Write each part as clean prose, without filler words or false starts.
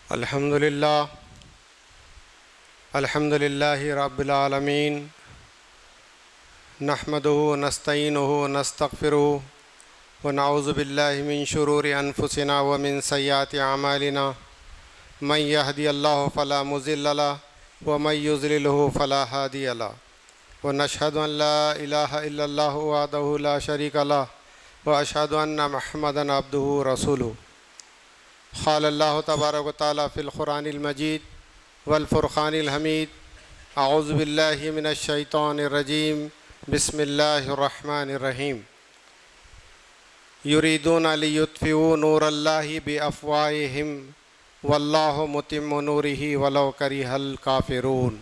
الحمد للہ رب العالمین نحمدہ ونستعینہ ونستغفرہ ونعوذ باللہ من شرور انفسنا ومن سیئات اعمالنا من یہدی اللہ فلا مضل لہ ومن یضلل فلا ہادی لہ ونشہد ان لا الہ الا اللہ وحدہ لا شریک لہ واشہد ان محمدا عبدہ رسولہ۔ قال اللہ تبارک و تعالی فی القرآن المجید والفرقان الحمید۔ اعوذ باللہ من الشیطان الرجیم، بسم اللہ الرحمن الرحیم۔ یریدون لیطفئوا نور اللہ بافواہہم واللہ متم نورہ ولو کرہ الکافرون۔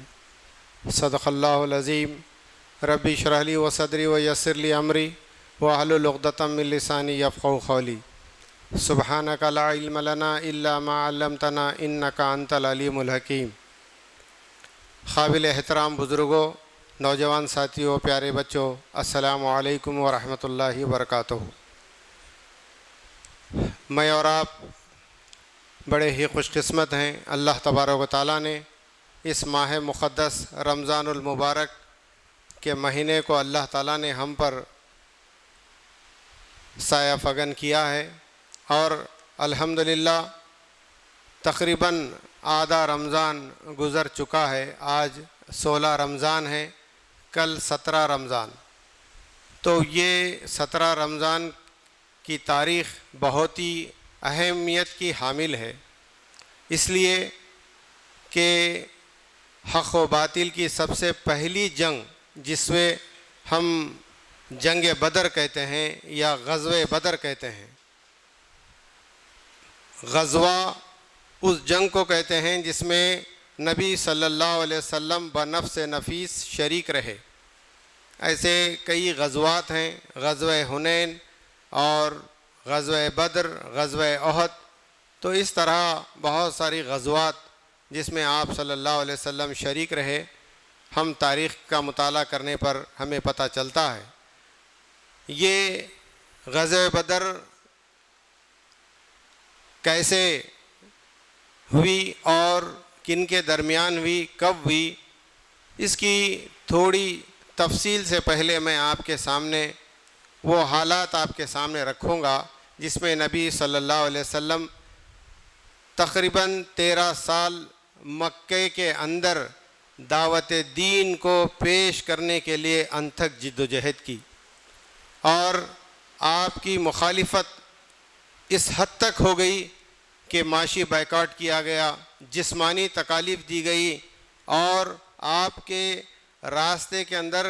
صدق اللہ العظیم۔ رب اشرح لی وصدری ویسر لی امری واحلل عقدۃ من لسانی یفقہوا قولی۔ سبحانک لا علم لنا الا ما علمتنا انک انت العلیم الحکیم۔ قابل احترام بزرگوں، نوجوان ساتھیوں، پیارے بچوں، السلام علیکم ورحمۃ اللہ وبرکاتہ۔ میں اور آپ بڑے ہی خوش قسمت ہیں، اللہ تبارک و تعالیٰ نے اس ماہ مقدس رمضان المبارک کے مہینے کو اللہ تعالیٰ نے ہم پر سایہ فگن کیا ہے، اور الحمدللہ تقریباً آدھا رمضان گزر چکا ہے۔ آج 16 رمضان ہے، کل 17 رمضان۔ تو یہ 17 رمضان کی تاریخ بہت ہی اہمیت کی حامل ہے، اس لیے کہ حق و باطل کی سب سے پہلی جنگ، جس میں ہم جنگ بدر کہتے ہیں یا غزوہ بدر کہتے ہیں، غزوہ اس جنگ کو کہتے ہیں جس میں نبی صلی اللہ علیہ وسلم بنفس نفیس شریک رہے۔ ایسے کئی غزوات ہیں، غزوہ حنین اور غزوہ بدر، غزوہ احد۔ تو اس طرح بہت ساری غزوات جس میں آپ صلی اللہ علیہ وسلم شریک رہے، ہم تاریخ کا مطالعہ کرنے پر ہمیں پتہ چلتا ہے۔ یہ غزوہ بدر کیسے ہوئی اور کن کے درمیان ہوئی، کب ہوئی، اس کی تھوڑی تفصیل سے پہلے میں آپ کے سامنے وہ حالات آپ کے سامنے رکھوں گا جس میں نبی صلی اللہ علیہ وسلم تقریباً 13 سال مکے کے اندر دعوت دین کو پیش کرنے کے لیے انتھک جد و جہد کی، اور آپ کی مخالفت اس حد تک ہو گئی کہ معاشی بائیکاٹ کیا گیا، جسمانی تکالیف دی گئی، اور آپ کے راستے کے اندر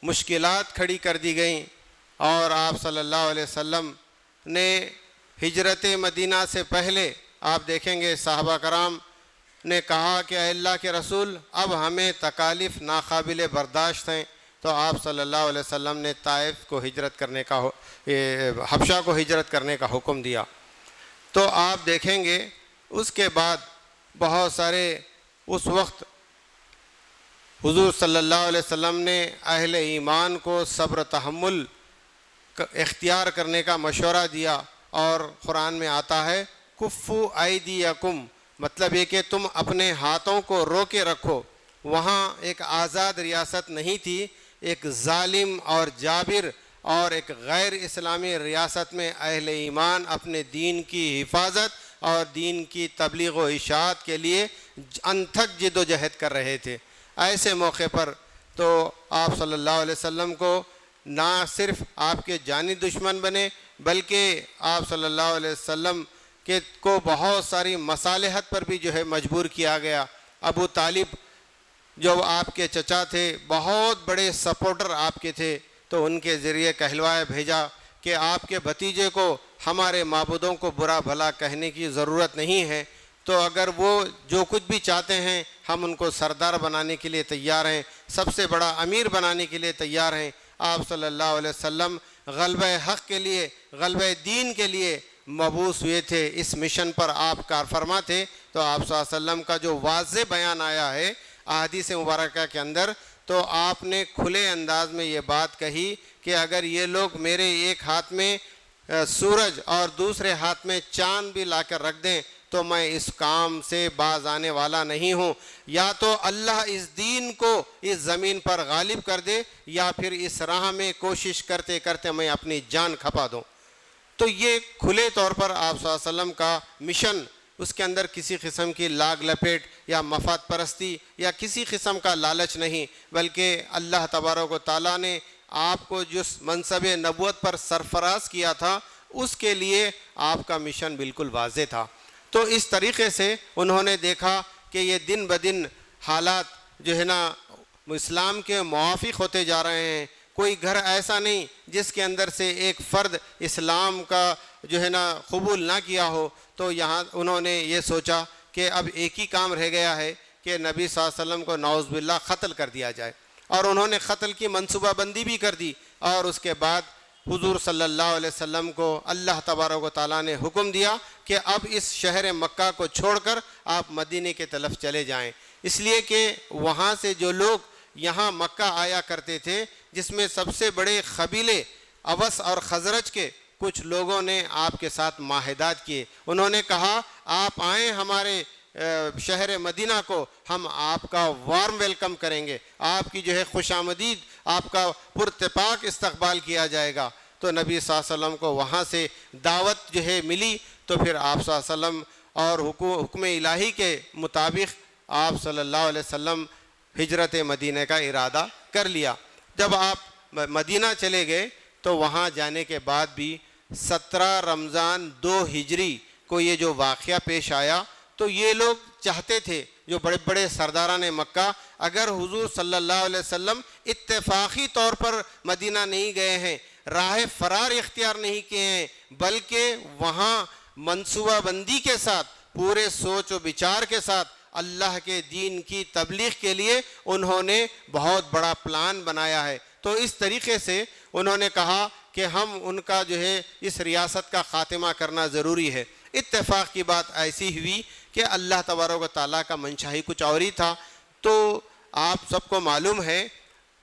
مشکلات کھڑی کر دی گئیں، اور آپ صلی اللہ علیہ وسلم نے ہجرت مدینہ سے پہلے آپ دیکھیں گے صحابہ کرام نے کہا کہ اے اللہ کے رسول، اب ہمیں تکالیف ناقابل برداشت ہیں، تو آپ صلی اللہ علیہ وسلم نے طائف کو ہجرت کرنے کا حبشہ کو ہجرت کرنے کا حکم دیا۔ تو آپ دیکھیں گے اس کے بعد بہت سارے اس وقت حضور صلی اللہ علیہ وسلم نے اہل ایمان کو صبر تحمل اختیار کرنے کا مشورہ دیا، اور قرآن میں آتا ہے کفو ایدیکم، مطلب یہ کہ تم اپنے ہاتھوں کو روکے رکھو۔ وہاں ایک آزاد ریاست نہیں تھی، ایک ظالم اور جابر اور ایک غیر اسلامی ریاست میں اہل ایمان اپنے دین کی حفاظت اور دین کی تبلیغ و اشاعت کے لیے انتھک جد و جہد کر رہے تھے۔ ایسے موقع پر تو آپ صلی اللہ علیہ وسلم کو نہ صرف آپ کے جانی دشمن بنے، بلکہ آپ صلی اللہ علیہ وسلم کو بہت ساری مصالحت پر بھی مجبور کیا گیا۔ ابو طالب جو آپ کے چچا تھے، بہت بڑے سپورٹر آپ کے تھے، تو ان کے ذریعے کہلوائے بھیجا کہ آپ کے بھتیجے کو ہمارے معبودوں کو برا بھلا کہنے کی ضرورت نہیں ہے، تو اگر وہ جو کچھ بھی چاہتے ہیں ہم ان کو سردار بنانے کے لیے تیار ہیں، سب سے بڑا امیر بنانے کے لیے تیار ہیں۔ آپ صلی اللہ علیہ وسلم غلبہ حق کے لیے، غلبہ دین کے لیے مبعوث ہوئے تھے، اس مشن پر آپ کارفرما تھے۔ تو آپ صلی اللہ علیہ وسلم کا جو واضح بیان آیا ہے احادیث مبارکہ کے اندر، تو آپ نے کھلے انداز میں یہ بات کہی کہ اگر یہ لوگ میرے ایک ہاتھ میں سورج اور دوسرے ہاتھ میں چاند بھی لا کر رکھ دیں تو میں اس کام سے باز آنے والا نہیں ہوں. یا تو اللہ اس دین کو اس زمین پر غالب کر دے یا پھر اس راہ میں کوشش کرتے کرتے میں اپنی جان کھپا دوں. تو یہ کھلے طور پر آپ صلی اللہ علیہ وسلم کا مشن، اس کے اندر کسی قسم کی لاگ لپیٹ یا مفاد پرستی یا کسی قسم کا لالچ نہیں، بلکہ اللہ تبارک و تعالیٰ نے آپ کو جس منصب نبوت پر سرفراز کیا تھا اس کے لیے آپ کا مشن بالکل واضح تھا. تو اس طریقے سے انہوں نے دیکھا کہ یہ دن بدن حالات جو ہے نا اسلام کے موافق ہوتے جا رہے ہیں. کوئی گھر ایسا نہیں جس کے اندر سے ایک فرد اسلام کا جو ہے نا قبول نہ کیا ہو. تو یہاں انہوں نے یہ سوچا کہ اب ایک ہی کام رہ گیا ہے کہ نبی صلی اللہ علیہ وسلم کو نعوذ باللہ قتل کر دیا جائے. اور انہوں نے قتل کی منصوبہ بندی بھی کر دی. اور اس کے بعد حضور صلی اللہ علیہ وسلم کو اللہ تبارک و تعالیٰ نے حکم دیا کہ اب اس شہر مکہ کو چھوڑ کر آپ مدینے کی طرف چلے جائیں. اس لیے کہ وہاں سے جو لوگ یہاں مکہ آیا کرتے تھے، جس میں سب سے بڑے قبیلے اوس اور خزرج کے کچھ لوگوں نے آپ کے ساتھ معاہدات کیے. انہوں نے کہا آپ آئیں ہمارے شہر مدینہ کو، ہم آپ کا وارم ویلکم کریں گے، آپ کی جو ہے خوش آمدید، آپ کا پرتپاک استقبال کیا جائے گا. تو نبی صلی اللہ علیہ وسلم کو وہاں سے دعوت جو ہے ملی. تو پھر آپ صلی اللہ علیہ وسلم اور حکم الہی کے مطابق آپ صلی اللہ علیہ وسلم ہجرت مدینہ کا ارادہ کر لیا. جب آپ مدینہ چلے گئے تو وہاں جانے کے بعد بھی 17 رمضان 2 ہجری کو یہ جو واقعہ پیش آیا، تو یہ لوگ چاہتے تھے، جو بڑے بڑے سرداران مکہ، اگر حضور صلی اللہ علیہ وسلم اتفاقی طور پر مدینہ نہیں گئے ہیں، راہ فرار اختیار نہیں کیے ہیں، بلکہ وہاں منصوبہ بندی کے ساتھ، پورے سوچ و بچار کے ساتھ اللہ کے دین کی تبلیغ کے لیے انہوں نے بہت بڑا پلان بنایا ہے. تو اس طریقے سے انہوں نے کہا کہ ہم ان کا جو ہے اس ریاست کا خاتمہ کرنا ضروری ہے. اتفاق کی بات ایسی ہوئی کہ اللہ تبارک و تعالیٰ کا منشا ہی کچھ اور ہی تھا. تو آپ سب کو معلوم ہے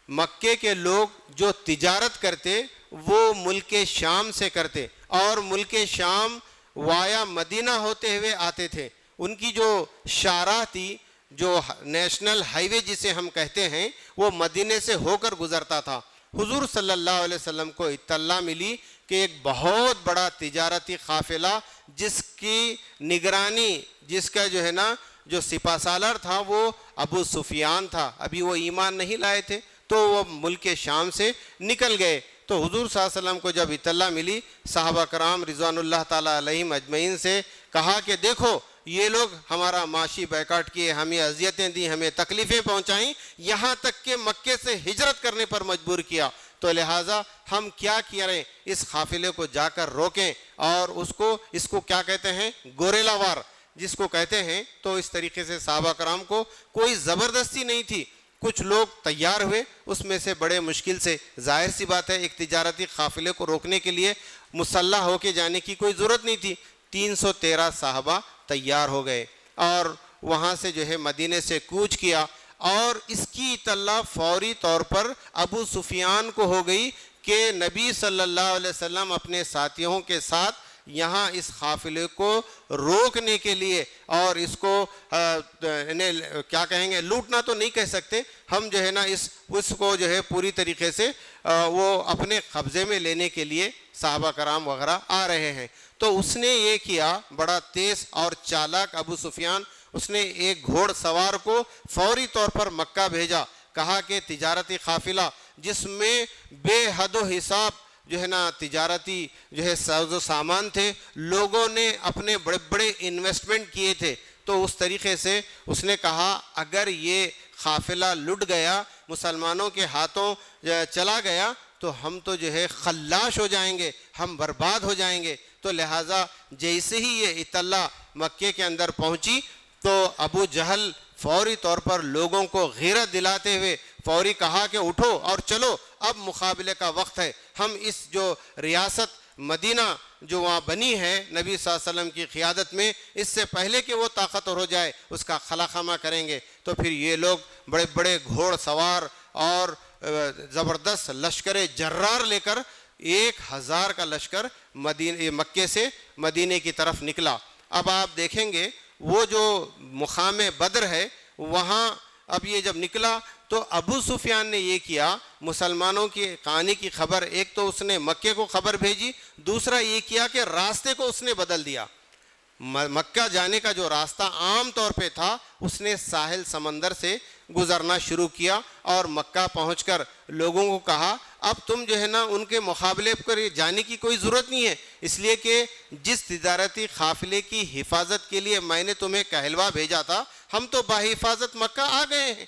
مکے کے لوگ جو تجارت کرتے وہ ملک شام سے کرتے، اور ملک شام وایا مدینہ ہوتے ہوئے آتے تھے. ان کی جو شاہراہ تھی، جو نیشنل ہائی وے جسے ہم کہتے ہیں، وہ مدینے سے ہو کر گزرتا تھا. حضور صلی اللہ علیہ وسلم کو اطلاع ملی کہ ایک بہت بڑا تجارتی قافلہ جس کی نگرانی، جس کا جو ہے نا جو سپہ سالار تھا وہ ابو سفیان تھا. ابھی وہ ایمان نہیں لائے تھے، تو وہ ملک شام سے نکل گئے. تو حضور صلی اللہ علیہ وسلم کو جب اطلاع ملی، صحابہ کرام رضوان اللہ تعالیٰ علیہم اجمعین سے کہا کہ دیکھو یہ لوگ ہمارا معاشی بیکاٹ کیے، ہمیں اذیتیں دی، ہمیں تکلیفیں پہنچائیں، یہاں تک کہ مکے سے ہجرت کرنے پر مجبور کیا. تو لہٰذا ہم کیا کریں، اس قافلے کو جا کر روکیں اور اس کو کیا کہتے ہیں، گوریلا وار جس کو کہتے ہیں. تو اس طریقے سے صحابہ کرام کو کوئی زبردستی نہیں تھی. کچھ لوگ تیار ہوئے، اس میں سے بڑے مشکل سے، ظاہر سی بات ہے ایک تجارتی قافلے کو روکنے کے لیے مسلح ہو کے جانے کی کوئی ضرورت نہیں تھی. 313 صحابہ تیار ہو گئے اور وہاں سے جو ہے مدینے سے کوچ کیا. اور اس کی اطلاع فوری طور پر ابو سفیان کو ہو گئی کہ نبی صلی اللہ علیہ وسلم اپنے ساتھیوں کے ساتھ یہاں اس قافلے کو روکنے کے لیے، اور اس کو کیا کہیں گے، لوٹنا تو نہیں کہہ سکتے ہم، جو ہے نا اس کو جو ہے پوری طریقے سے وہ اپنے قبضے میں لینے کے لیے صحابہ کرام وغیرہ آ رہے ہیں. تو اس نے یہ کیا، بڑا تیز اور چالاک ابو سفیان، اس نے ایک گھوڑ سوار کو فوری طور پر مکہ بھیجا. کہا کہ تجارتی قافلہ جس میں بے حد و حساب جو ہے نا تجارتی جو ہے ساز و سامان تھے، لوگوں نے اپنے بڑے بڑے انویسٹمنٹ کیے تھے. تو اس طریقے سے اس نے کہا اگر یہ قافلہ لٹ گیا، مسلمانوں کے ہاتھوں چلا گیا، تو ہم تو جو ہے خلاش ہو جائیں گے، ہم برباد ہو جائیں گے. تو لہٰذا جیسے ہی یہ اطلاع مکے کے اندر پہنچی تو ابو جہل فوری طور پر لوگوں کو غیرت دلاتے ہوئے فوری کہا کہ اٹھو اور چلو، اب مقابلے کا وقت ہے. ہم اس جو ریاست مدینہ جو وہاں بنی ہے نبی صلی اللہ علیہ وسلم کی قیادت میں، اس سے پہلے کہ وہ طاقتور ہو جائے اس کا خلا خامہ کریں گے. تو پھر یہ لوگ بڑے بڑے گھوڑ سوار اور زبردست لشکر جرار لے کر 1000 کا لشکر مکے سے مدینے کی طرف نکلا. اب آپ دیکھیں گے وہ جو مقام بدر ہے وہاں اب یہ جب نکلا تو ابو سفیان نے یہ کیا، مسلمانوں کی آنے کی خبر، ایک تو اس نے مکے کو خبر بھیجی، دوسرا یہ کیا کہ راستے کو اس نے بدل دیا۔ مکہ جانے کا جو راستہ عام طور پہ تھا اس نے ساحل سمندر سے گزرنا شروع کیا، اور مکہ پہنچ کر لوگوں کو کہا اب تم جو ہے نا ان کے مقابلے پر جانے کی کوئی ضرورت نہیں ہے، اس لیے کہ جس تجارتی قافلے کی حفاظت کے لیے میں نے تمہیں کہلوا بھیجا تھا ہم تو بحفاظت مکہ آ گئے ہیں۔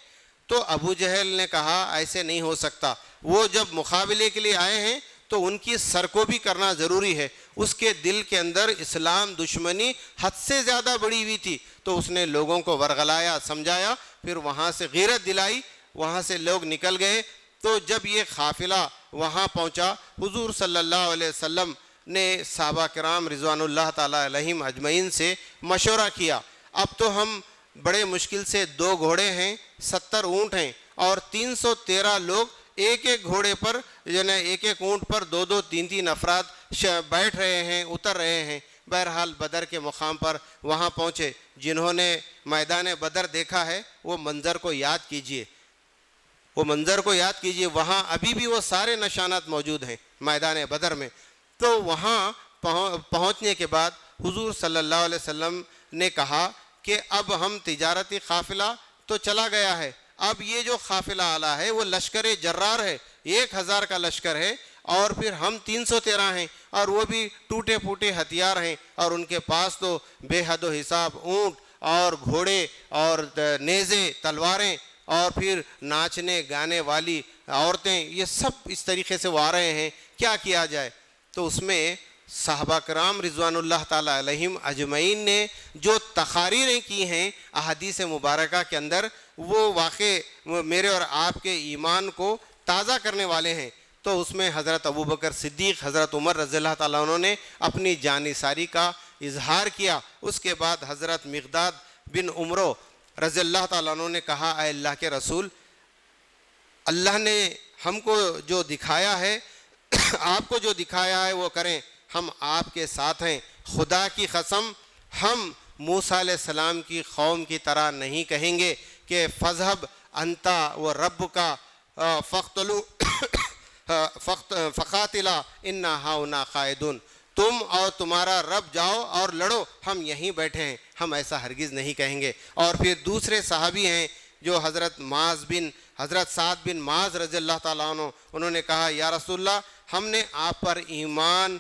تو ابو جہل نے کہا ایسے نہیں ہو سکتا، وہ جب مقابلے کے لیے آئے ہیں تو ان کی سرکوبی کرنا ضروری ہے۔ اس کے دل کے اندر اسلام دشمنی حد سے زیادہ بڑی ہوئی تھی، تو اس نے لوگوں کو ورغلایا، سمجھایا، پھر وہاں سے غیرت دلائی، وہاں سے لوگ نکل گئے۔ تو جب یہ قافلہ وہاں پہنچا، حضور صلی اللہ علیہ وسلم نے صحابہ کرام رضوان اللہ تعالیٰ علیہم اجمعین سے مشورہ کیا، اب تو ہم بڑے مشکل سے 2 گھوڑے ہیں، 70 اونٹ ہیں، اور 313 لوگ ایک ایک گھوڑے پر یعنی ایک ایک اونٹ پر 2-2 3-3 افراد بیٹھ رہے ہیں، اتر رہے ہیں۔ بہرحال بدر کے مقام پر وہاں پہنچے۔ جنہوں نے میدان بدر دیکھا ہے وہ منظر کو یاد کیجئے، وہ منظر کو یاد کیجئے، وہاں ابھی بھی وہ سارے نشانات موجود ہیں میدان بدر میں۔ تو وہاں پہنچنے کے بعد حضور صلی اللہ علیہ وسلم نے کہا کہ اب ہم تجارتی قافلہ تو چلا گیا ہے، اب یہ جو قافلہ آلا ہے وہ لشکر جرار ہے، 1000 کا لشکر ہے، اور پھر ہم 313 ہیں، اور وہ بھی ٹوٹے پھوٹے ہتھیار ہیں، اور ان کے پاس تو بے حد و حساب اونٹ اور گھوڑے اور نیزے، تلواریں، اور پھر ناچنے گانے والی عورتیں، یہ سب اس طریقے سے وہ آ رہے ہیں، کیا کیا جائے؟ تو اس میں صحابہ کرام رضوان اللہ تعالیٰ علیہم اجمعین نے جو تقاریریں کی ہیں احادیث مبارکہ کے اندر، وہ واقع میرے اور آپ کے ایمان کو تازہ کرنے والے ہیں۔ تو اس میں حضرت ابوبکر صدیق، حضرت عمر رضی اللہ تعالیٰ عنہ نے اپنی جانثاری کا اظہار کیا۔ اس کے بعد حضرت مقداد بن عمرو رضی اللہ تعالیٰ عنہ نے کہا اے اللہ کے رسول، اللہ نے ہم کو جو دکھایا ہے آپ کو جو دکھایا ہے وہ کریں، ہم آپ کے ساتھ ہیں، خدا کی قسم ہم موسیٰ علیہ السلام کی قوم کی طرح نہیں کہیں گے کہ فذهب انت و رب کا فقاتلا انا ہاؤنا قائدون، تم اور تمہارا رب جاؤ اور لڑو، ہم یہیں بیٹھے ہیں، ہم ایسا ہرگز نہیں کہیں گے۔ اور پھر دوسرے صحابی ہیں جو حضرت سعد بن معاذ رضی اللہ تعالیٰ عنہ، انہوں نے کہا یا رسول اللہ ہم نے آپ پر ایمان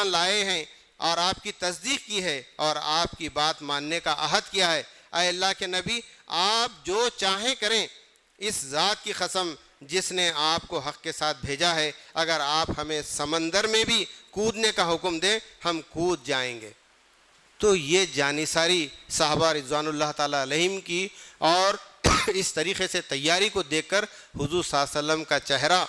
لائے ہیں اور آپ کی تصدیق کی ہے اور آپ کی بات ماننے کا عہد کیا ہے، اے اللہ کے نبی آپ جو چاہیں کریں، اس ذات کی قسم جس نے آپ کو حق کے ساتھ بھیجا ہے، اگر آپ ہمیں سمندر میں بھی کودنے کا حکم دیں ہم کود جائیں گے۔ تو یہ جانثاری صحابہ رضوان اللہ تعالیٰ علیہم کی، اور اس طریقے سے تیاری کو دیکھ کر حضور صلی اللہ علیہ وسلم کا چہرہ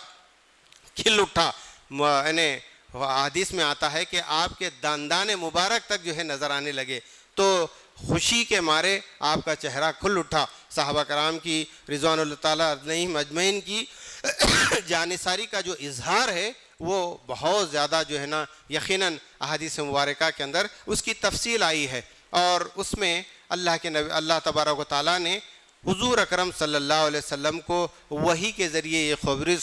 کھل اٹھا، یعنی حدیث میں آتا ہے کہ آپ کے داندان مبارک تک جو ہے نظر آنے لگے، تو خوشی کے مارے آپ کا چہرہ کھل اٹھا۔ صحابہ کرام کی رضوان اللہ تعالیٰ علیہم اجمعین کی جانثاری کا جو اظہار ہے وہ بہت زیادہ جو ہے نا یقیناً احادیث مبارکہ کے اندر اس کی تفصیل آئی ہے، اور اس میں اللہ تبارک و تعالیٰ نے حضور اکرم صلی اللہ علیہ وسلم کو وحی کے ذریعے یہ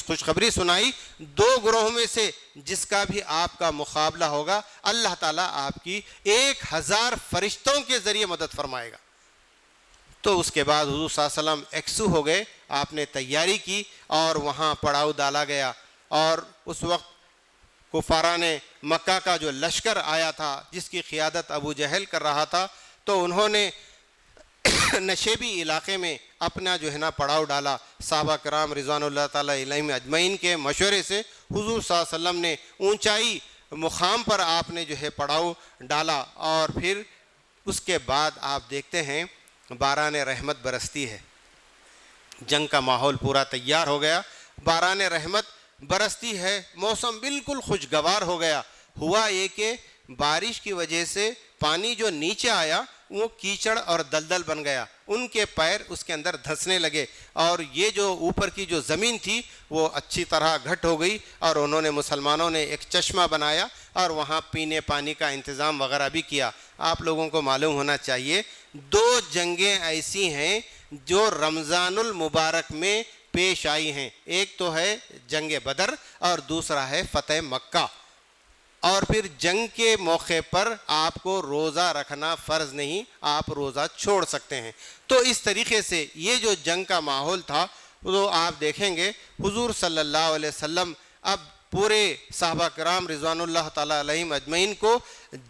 خوشخبری سنائی، 2 گروہوں میں سے جس کا بھی آپ کا مقابلہ ہوگا اللہ تعالیٰ آپ کی 1000 فرشتوں کے ذریعے مدد فرمائے گا۔ تو اس کے بعد حضور صلی اللہ علیہ وسلم ایکسو ہو گئے، آپ نے تیاری کی اور وہاں پڑاؤ ڈالا گیا، اور اس وقت کفاران مکہ کا جو لشکر آیا تھا جس کی قیادت ابو جہل کر رہا تھا، تو انہوں نے نشیبی علاقے میں اپنا جو ہے نا پڑاؤ ڈالا۔ صحابہ کرام رضوان اللہ تعالیٰ علیہم اجمعین کے مشورے سے حضور صلی اللہ علیہ وسلم نے اونچائی مقام پر آپ نے جو ہے پڑاؤ ڈالا، اور پھر اس کے بعد آپ دیکھتے ہیں باران رحمت برستی ہے، جنگ کا ماحول پورا تیار ہو گیا، باران رحمت برستی ہے، موسم بالکل خوشگوار ہو گیا۔ ہوا یہ کہ بارش کی وجہ سے پانی جو نیچے آیا وہ کیچڑ اور دلدل بن گیا، ان کے پیر اس کے اندر دھنسنے لگے اور یہ جو اوپر کی جو زمین تھی وہ اچھی طرح گھٹ ہو گئی اور انہوں نے مسلمانوں نے ایک چشمہ بنایا اور وہاں پینے پانی کا انتظام وغیرہ بھی کیا۔ آپ لوگوں کو معلوم ہونا چاہیے 2 جنگیں ایسی ہیں جو رمضان المبارک میں پیش آئی ہیں، ایک تو ہے جنگ بدر اور دوسرا ہے فتح مکہ، اور پھر جنگ کے موقع پر آپ کو روزہ رکھنا فرض نہیں، آپ روزہ چھوڑ سکتے ہیں۔ تو اس طریقے سے یہ جو جنگ کا ماحول تھا تو آپ دیکھیں گے حضور صلی اللہ علیہ وسلم اب پورے صحابہ کرام رضوان اللہ تعالیٰ علیہم اجمعین کو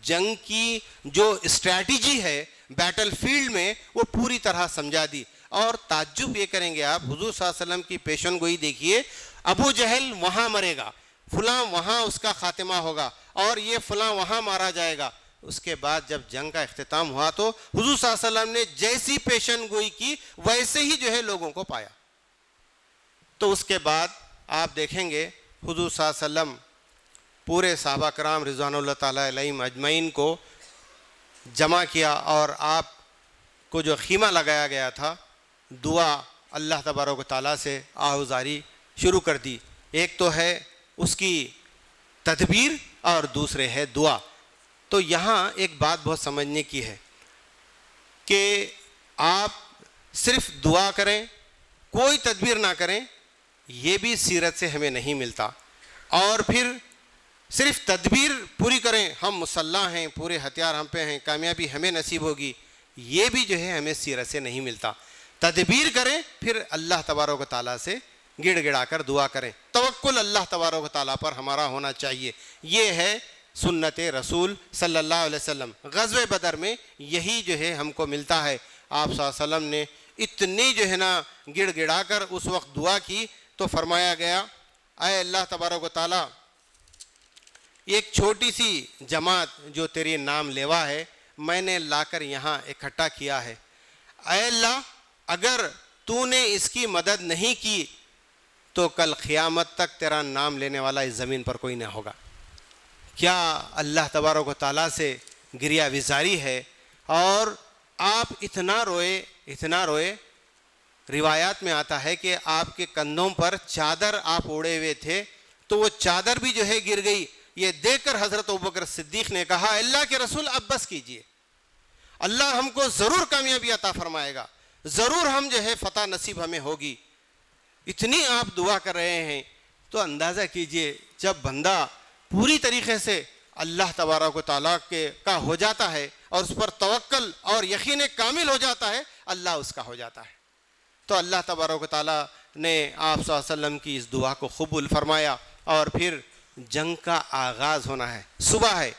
جنگ کی جو اسٹریٹجی ہے بیٹل فیلڈ میں وہ پوری طرح سمجھا دی۔ اور تعجب یہ کریں گے آپ، حضور صلی اللہ علیہ وسلم کی پیشن گوئی دیکھیے، ابو جہل وہاں مرے گا، فلاں وہاں اس کا خاتمہ ہوگا اور یہ فلاں وہاں مارا جائے گا۔ اس کے بعد جب جنگ کا اختتام ہوا تو حضور صلی اللہ علیہ وسلم نے جیسی پیشن گوئی کی ویسے ہی جو ہے لوگوں کو پایا۔ تو اس کے بعد آپ دیکھیں گے حضور صلی اللہ علیہ وسلم پورے صحابہ کرام رضوان اللہ تعالیٰ علیہم اجمعین کو جمع کیا اور آپ کو جو خیمہ لگایا گیا تھا دعا اللہ تبارک و تعالیٰ سے آہوزاری شروع کر دی۔ ایک تو ہے اس کی تدبیر اور دوسرے ہے دعا۔ تو یہاں ایک بات بہت سمجھنے کی ہے کہ آپ صرف دعا کریں، کوئی تدبیر نہ کریں، یہ بھی سیرت سے ہمیں نہیں ملتا، اور پھر صرف تدبیر پوری کریں، ہم مسلح ہیں، پورے ہتھیار ہم پہ ہیں، کامیابی ہمیں نصیب ہوگی، یہ بھی جو ہے ہمیں سیرت سے نہیں ملتا۔ تدبیر کریں پھر اللہ تبارک و تعالیٰ سے گڑ گڑا کر دعا کریں، توکل اللہ تبارک و تعالیٰ پر ہمارا ہونا چاہیے۔ یہ ہے سنت رسول صلی اللہ علیہ وسلم۔ غزوہ بدر میں یہی جو ہے ہم کو ملتا ہے۔ آپ صلی اللہ علیہ وسلم نے اتنی جو ہے نا گڑ گڑا کر اس وقت دعا کی تو فرمایا گیا، اے اللہ تبارک و تعالیٰ، ایک چھوٹی سی جماعت جو تیری نام لیوا ہے میں نے لا کر یہاں اکٹھا کیا ہے، اے اللہ اگر تو نے اس کی مدد نہیں کی تو کل قیامت تک تیرا نام لینے والا اس زمین پر کوئی نہ ہوگا۔ کیا اللہ تبارک و تعالیٰ سے گریہ وزاری ہے، اور آپ اتنا روئے، روایات میں آتا ہے کہ آپ کے کندھوں پر چادر آپ اوڑے ہوئے تھے تو وہ چادر بھی جو ہے گر گئی۔ یہ دیکھ کر حضرت ابوبکر صدیق نے کہا، اللہ کے رسول اب بس کیجئے، اللہ ہم کو ضرور کامیابی عطا فرمائے گا، ضرور ہم جو ہے فتح نصیب ہمیں ہوگی۔ اتنی آپ دعا کر رہے ہیں تو اندازہ کیجئے جب بندہ پوری طریقے سے اللہ تبارک و تعالیٰ کا ہو جاتا ہے اور اس پر توکل اور یقین کامل ہو جاتا ہے، اللہ اس کا ہو جاتا ہے۔ تو اللہ تبارک و تعالیٰ نے آپ صلی اللہ علیہ وسلم کی اس دعا کو قبول فرمایا، اور پھر جنگ کا آغاز ہونا ہے۔ صبح ہے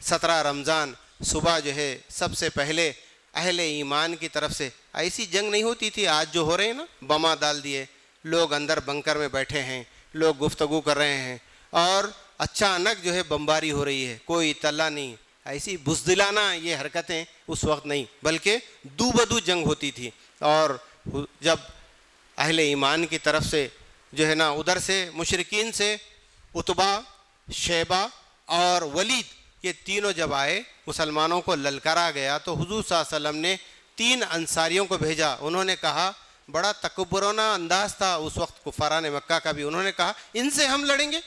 17 رمضان، صبح جو ہے سب سے پہلے اہل ایمان کی طرف سے، ایسی جنگ نہیں ہوتی تھی آج جو ہو رہے ہیں نا، بما ڈال دیے، لوگ اندر بنکر میں بیٹھے ہیں، لوگ گفتگو کر رہے ہیں اور اچانک جو ہے بمباری ہو رہی ہے، کوئی اطلاع نہیں۔ ایسی بزدلانہ یہ حرکتیں اس وقت نہیں، بلکہ دو بدو جنگ ہوتی تھی۔ اور جب اہل ایمان کی طرف سے جو ہے نا ادھر سے مشرکین سے عتبہ، شیبہ اور ولید، یہ تینوں جب آئے مسلمانوں کو للکارا گیا تو حضور صلی اللہ علیہ وسلم نے 3 انصاریوں کو بھیجا۔ انہوں نے کہا، بڑا تکبرانہ انداز تھا اس وقت کفاران مکہ کا بھی، انہوں نے کہا ان سے ہم لڑیں گے؟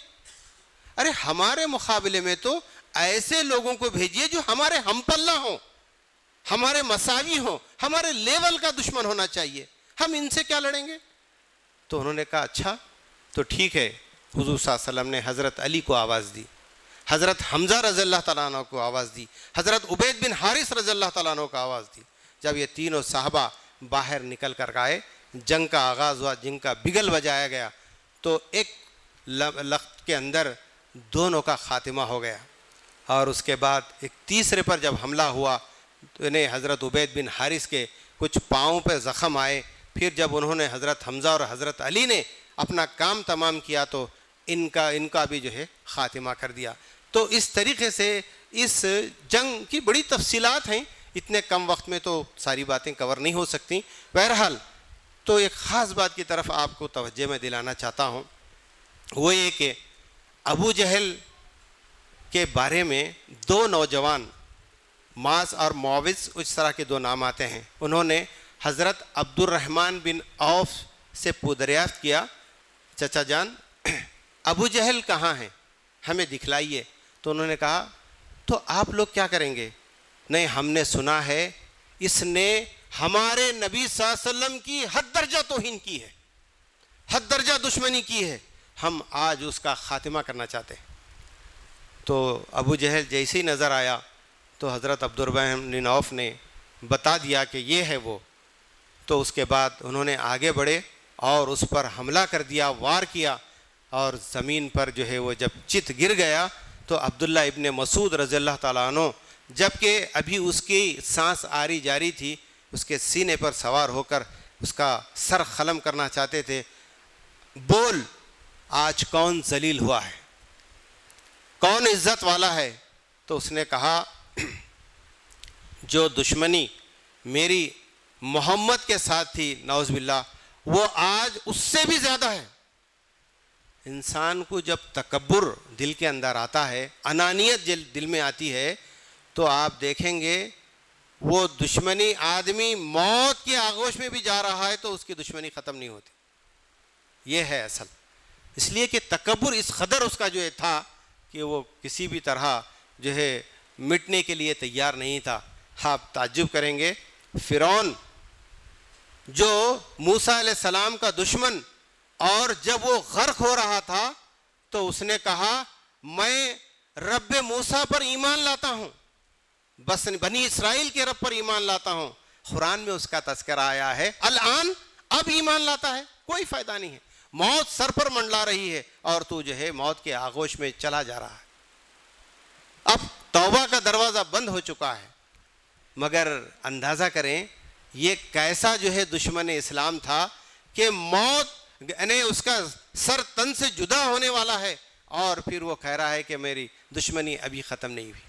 ارے ہمارے مقابلے میں تو ایسے لوگوں کو بھیجیے جو ہمارے ہم پلہ ہوں، ہمارے مساوی ہوں، ہمارے لیول کا دشمن ہونا چاہیے، ہم ان سے کیا لڑیں گے؟ تو انہوں نے کہا اچھا تو ٹھیک ہے۔ حضور صلی اللہ علیہ وسلم نے حضرت علی کو آواز دی، حضرت حمزہ رضی اللہ تعالیٰ عنہ کو آواز دی، حضرت عبید بن حارث رضی اللہ تعالیٰ عنہ کو آواز دی۔ جب یہ تینوں صحابہ باہر نکل کر آئے، جنگ کا آغاز ہوا، جنگ کا بگل بجایا گیا، تو ایک لخت کے اندر دونوں کا خاتمہ ہو گیا۔ اور اس کے بعد ایک تیسرے پر جب حملہ ہوا تو انہیں حضرت عبید بن حارث کے کچھ پاؤں پہ زخم آئے، پھر جب انہوں نے حضرت حمزہ اور حضرت علی نے اپنا کام تمام کیا تو ان کا بھی جو ہے خاتمہ کر دیا۔ تو اس طریقے سے اس جنگ کی بڑی تفصیلات ہیں، اتنے کم وقت میں تو ساری باتیں کور نہیں ہو سکتی۔ بہرحال تو ایک خاص بات کی طرف آپ کو توجہ میں دلانا چاہتا ہوں، وہ یہ کہ ابو جہل کے بارے میں 2 نوجوان، معاذ اور معوذ، اس طرح کے 2 نام آتے ہیں، انہوں نے حضرت عبد الرحمن بن عوف سے دریافت کیا، چچا جان ابو جہل کہاں ہیں، ہمیں دکھلائیے۔ تو انہوں نے کہا تو آپ لوگ کیا کریں گے؟ نہیں، ہم نے سنا ہے اس نے ہمارے نبی صلی اللہ علیہ وسلم کی حد درجہ توہین کی ہے، حد درجہ دشمنی کی ہے، ہم آج اس کا خاتمہ کرنا چاہتے ہیں۔ تو ابو جہل جیسے ہی نظر آیا تو حضرت عبد الرحمن بن عوف نے بتا دیا کہ یہ ہے وہ۔ تو اس کے بعد انہوں نے آگے بڑھے اور اس پر حملہ کر دیا، وار کیا، اور زمین پر جو ہے وہ جب چت گر گیا تو عبداللہ ابن مسعود رضی اللہ تعالیٰ عنہ، جب کہ ابھی اس کی سانس آری جاری تھی، اس کے سینے پر سوار ہو کر اس کا سر قلم کرنا چاہتے تھے، بول آج کون ذلیل ہوا ہے، کون عزت والا ہے؟ تو اس نے کہا جو دشمنی میری محمد کے ساتھ تھی نعوذ باللہ، وہ آج اس سے بھی زیادہ ہے۔ انسان کو جب تکبر دل کے اندر آتا ہے، انانیت دل میں آتی ہے، تو آپ دیکھیں گے وہ دشمنی آدمی موت کے آغوش میں بھی جا رہا ہے تو اس کی دشمنی ختم نہیں ہوتی۔ یہ ہے اصل، اس لیے کہ تکبر اس قدر اس کا جو تھا کہ وہ کسی بھی طرح جو ہے مٹنے کے لیے تیار نہیں تھا۔ آپ تعجب کریں گے، فرعون جو موسیٰ علیہ السلام کا دشمن، اور جب وہ غرق ہو رہا تھا تو اس نے کہا میں رب موسیٰ پر ایمان لاتا ہوں، بس بنی اسرائیل کے رب پر ایمان لاتا ہوں۔ قرآن میں اس کا تذکرہ آیا ہے، الآن اب ایمان لاتا ہے، کوئی فائدہ نہیں ہے، موت سر پر منڈلا رہی ہے اور تو جو ہے موت کے آغوش میں چلا جا رہا ہے۔ اب توبہ کا دروازہ بند ہو چکا ہے، مگر اندازہ کریں یہ کیسا جو ہے دشمن اسلام تھا کہ موت یعنی اس کا سر تن سے جدا ہونے والا ہے، اور پھر وہ کہہ رہا ہے کہ میری دشمنی ابھی ختم نہیں ہوئی۔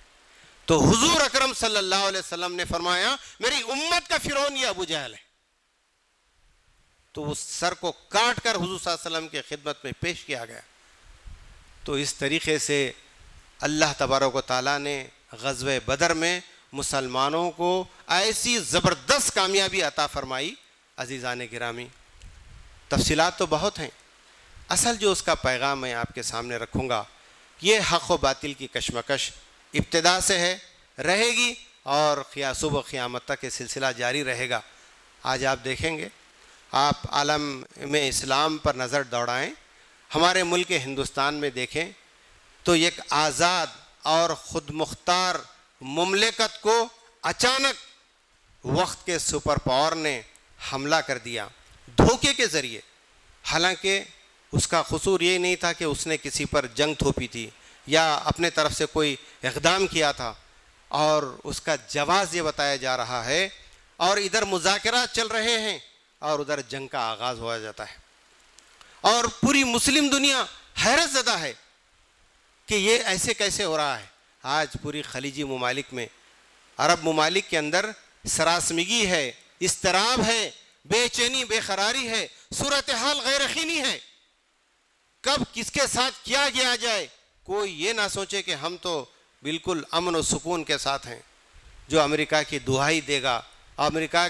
تو حضور اکرم صلی اللہ علیہ وسلم نے فرمایا میری امت کا فرعون یہ ابو جہل ہے۔ تو اس سر کو کاٹ کر حضور صلی اللہ علیہ وسلم کے خدمت میں پیش کیا گیا۔ تو اس طریقے سے اللہ تبارک و تعالیٰ نے غزوہ بدر میں مسلمانوں کو ایسی زبردست کامیابی عطا فرمائی۔ عزیزان گرامی، تفصیلات تو بہت ہیں، اصل جو اس کا پیغام میں آپ کے سامنے رکھوں گا، یہ حق و باطل کی کشمکش ابتدا سے ہے، رہے گی، اور صبح قیامت تک یہ سلسلہ جاری رہے گا۔ آج آپ دیکھیں گے، آپ عالم میں اسلام پر نظر دوڑائیں، ہمارے ملک ہندوستان میں دیکھیں تو ایک آزاد اور خود مختار مملکت کو اچانک وقت کے سپر پاور نے حملہ کر دیا دھوکے کے ذریعے۔ حالانکہ اس کا قصور یہ نہیں تھا کہ اس نے کسی پر جنگ تھوپی تھی یا اپنے طرف سے کوئی اقدام کیا تھا، اور اس کا جواز یہ بتایا جا رہا ہے، اور ادھر مذاکرات چل رہے ہیں اور ادھر جنگ کا آغاز ہوا جاتا ہے، اور پوری مسلم دنیا حیرت زدہ ہے کہ یہ ایسے کیسے ہو رہا ہے۔ آج پوری خلیجی ممالک میں، عرب ممالک کے اندر سراسمگی ہے، اضطراب ہے، بے چینی، بے قراری ہے، صورتحال غیر یقینی ہے، کب کس کے ساتھ کیا کیا جائے۔ کوئی یہ نہ سوچے کہ ہم تو بالکل امن و سکون کے ساتھ ہیں، جو امریکہ کی دہائی دے گا، امریکہ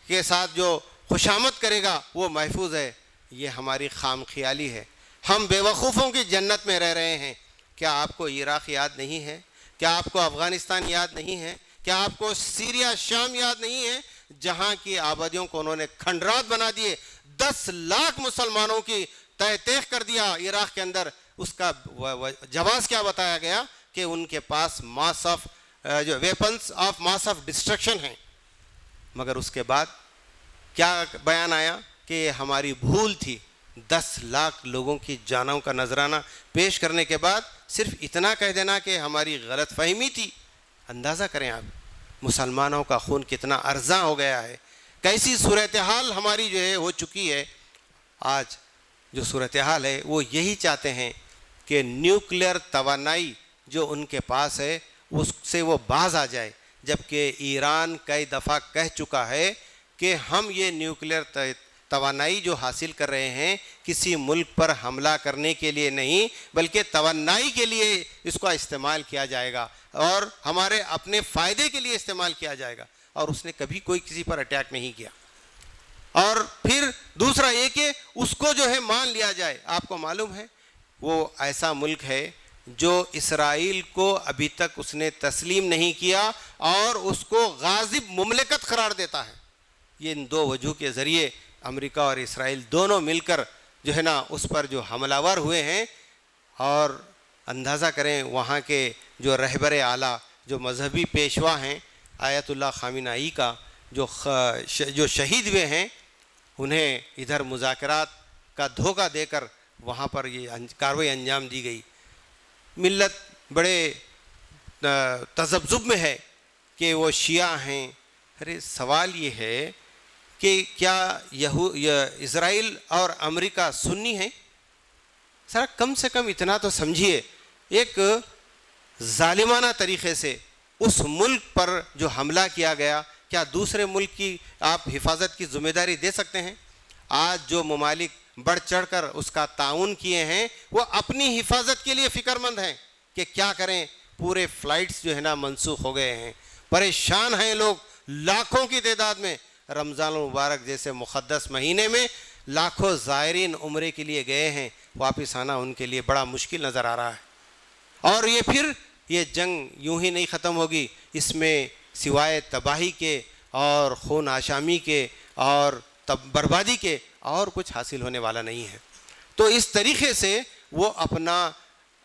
کے ساتھ جو خوشامد کرے گا وہ محفوظ ہے، یہ ہماری خام خیالی ہے۔ ہم بے وقوفوں کی جنت میں رہ رہے ہیں۔ کیا آپ کو عراق یاد نہیں ہے؟ کیا آپ کو افغانستان یاد نہیں ہے؟ کیا آپ کو سیریا، شام یاد نہیں ہے، جہاں کی آبادیوں کو انہوں نے کھنڈرات بنا دیے، 10 لاکھ مسلمانوں کی تہ تیخ کر دیا عراق کے اندر۔ اس کا جواز کیا بتایا گیا کہ ان کے پاس جو weapons of mass of destruction ہیں، مگر اس کے بعد کیا بیان آیا کہ ہماری بھول تھی۔ 10 لاکھ لوگوں کی جانوں کا نذرانہ پیش کرنے کے بعد صرف اتنا کہہ دینا کہ ہماری غلط فہمی تھی۔ اندازہ کریں آپ مسلمانوں کا خون کتنا ارزاں ہو گیا ہے، کیسی صورتحال ہماری جو ہے ہو چکی ہے۔ آج جو صورتحال ہے وہ یہی چاہتے ہیں کہ نیوکلیئر توانائی جو ان کے پاس ہے اس سے وہ باز آ جائے، جبکہ ایران کئی دفعہ کہہ چکا ہے کہ ہم یہ نیوکلیئر توانائی جو حاصل کر رہے ہیں کسی ملک پر حملہ کرنے کے لیے نہیں، بلکہ توانائی کے لیے اس کا استعمال کیا جائے گا اور ہمارے اپنے فائدے کے لیے استعمال کیا جائے گا، اور اس نے کبھی کوئی کسی پر اٹیک نہیں کیا۔ اور پھر دوسرا یہ کہ اس کو جو ہے مان لیا جائے. آپ کو معلوم ہے وہ ایسا ملک ہے جو اسرائیل کو ابھی تک اس نے تسلیم نہیں کیا اور اس کو غاصب مملکت قرار دیتا ہے. یہ ان دو وجہ کے ذریعے امریکہ اور اسرائیل دونوں مل کر جو ہے نا اس پر جو حملہ ور ہوئے ہیں. اور اندازہ کریں وہاں کے جو رہبر اعلیٰ جو مذہبی پیشوا ہیں آیت اللہ خامنہ ای کا جو شہید ہوئے ہیں, انہیں ادھر مذاکرات کا دھوکہ دے کر وہاں پر یہ کارروائی انجام دی گئی. ملت بڑے تذبذب میں ہے کہ وہ شیعہ ہیں. ارے سوال یہ ہے کہ کیا اسرائیل اور امریکہ سنی ہیں؟ ذرا کم سے کم اتنا تو سمجھیے, ایک ظالمانہ طریقے سے اس ملک پر جو حملہ کیا گیا, کیا دوسرے ملک کی آپ حفاظت کی ذمہ داری دے سکتے ہیں؟ آج جو ممالک بڑھ چڑھ کر اس کا تعاون کیے ہیں وہ اپنی حفاظت کے لیے فکر مند ہیں کہ کیا کریں. پورے فلائٹس جو ہے نا منسوخ ہو گئے ہیں, پریشان ہیں لوگ لاکھوں کی تعداد میں. رمضان المبارک جیسے مقدس مہینے میں لاکھوں زائرین عمرے کے لیے گئے ہیں, واپس آنا ان کے لیے بڑا مشکل نظر آ رہا ہے. اور یہ پھر یہ جنگ یوں ہی نہیں ختم ہوگی, اس میں سوائے تباہی کے اور خون آشامی کے اور بربادی کے اور کچھ حاصل ہونے والا نہیں ہے. تو اس طریقے سے وہ اپنا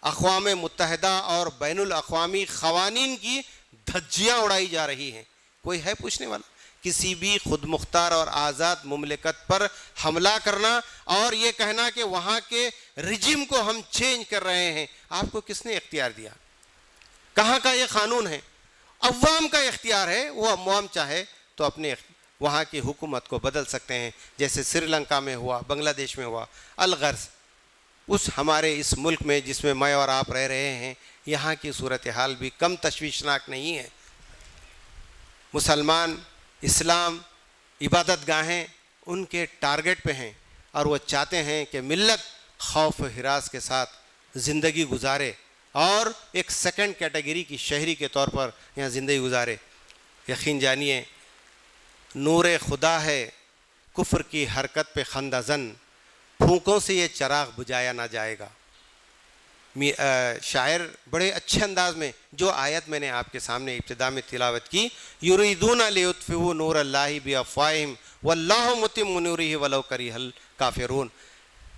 اقوام متحدہ اور بین الاقوامی قوانین کی دھجیاں اڑائی جا رہی ہیں. کوئی ہے پوچھنے والا؟ کسی بھی خود مختار اور آزاد مملکت پر حملہ کرنا اور یہ کہنا کہ وہاں کے رجیم کو ہم چینج کر رہے ہیں, آپ کو کس نے اختیار دیا؟ کہاں کا یہ قانون ہے؟ عوام کا اختیار ہے. وہ عوام چاہے تو اپنے وہاں کی حکومت کو بدل سکتے ہیں, جیسے سری لنکا میں ہوا, بنگلہ دیش میں ہوا. الغرض اس ہمارے اس ملک میں جس میں میں اور آپ رہ رہے ہیں, یہاں کی صورتحال بھی کم تشویشناک نہیں ہے. مسلمان, اسلام, عبادت گاہیں ان کے ٹارگٹ پہ ہیں اور وہ چاہتے ہیں کہ ملت خوف و ہراس کے ساتھ زندگی گزارے اور ایک سیکنڈ کیٹیگری کی شہری کے طور پر یہاں زندگی گزارے. یقین جانیے نور خدا ہے کفر کی حرکت پہ خندہ زن, پھونکوں سے یہ چراغ بجھایا نہ جائے گا. شاعر بڑے اچھے انداز میں جو آیت میں نے آپ کے سامنے ابتدا میں تلاوت کی, یریدون لیطفئوا نور اللہ بافواہہم واللہ متم نورہ ولو کرہ الکافرون.